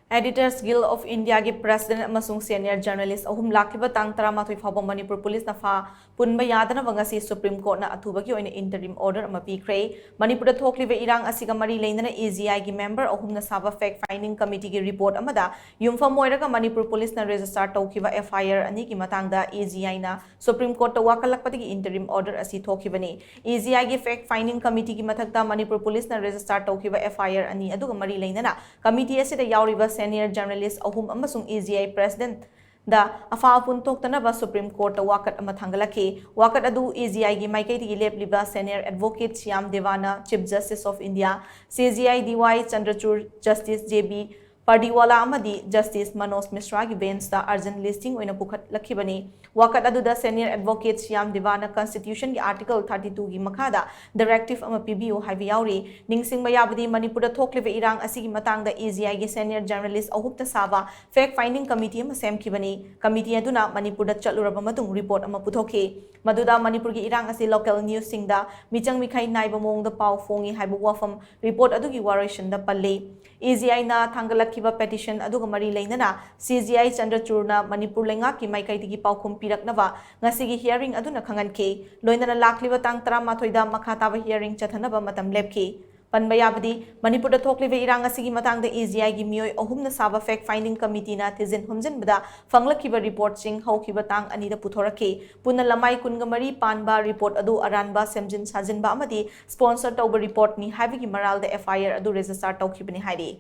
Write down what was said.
Editors Guild of India की President amasung Senior Journalist ahum lakliba tang 13 phaoba Manipur Police na pha-punba yadanaba ngasi Supreme Court na athubagi oina interim order ama pikhre Manipur thokliba irang asiga mari leinana AGI ki member ahum na saba fact finding committee ki report amada yumfa moiraga Manipur Police na register tawkiba FIR ani ki matangda AGI na Supreme Court ta wakalakpati ki interim order asi thokibani AGI ki fact finding committee ki mathakta Manipur Police na register tawkiba FIR ani aduga mari leinana committee asida yauriba senior journalist ahum amasung AGI president da afa puntoktana Supreme Court wakat ama thangalaki wakat adu AGI gi maikai gi lepliba senior advocate Shyam Devana Chief Justice of India CGI DY Chandrachud Justice JB Pardiwala amadi Justice Manoj Mishra gi bench da urgent listing oina pukhat lakhibani wakat adu da senior advocate Shyam Devana constitution gi article 32 gi makhada directive ama PBO haibi yauri ningsing mayabadi Manipur da thokliba irang asigi matang da AGI gi senior journalist ahupta saba fact finding committee ama semkhibani committee aduna Manipur da chaluraba matung report ama puthoki maduda Manipur gi irang asi local news sing da michang mikhai naiba mong da pau fongi haibu wafam report adu gi waration da palle AGI na thangalakhiba petition aduga mari leinana CGI Chandrachud na Manipur lenga ki maikai tigi paukhum piraknaba ngasigi hearing aduna khanganke loinana lakliba tang 13 da makhataba hearing chathanaba matam lepki panbayabadi Manipur da thokliba irang asigi matangda AGI gi mioi ahumna saba fact finding committee na tizin humjin bada fanglakhiba report sing haukiba tang ani da puthorake punna lamai kunga mari panba report adu aranba semjin sajinba amadi sponsor tauba report ni habi gi maral da FIR adu register tawkhibani hairi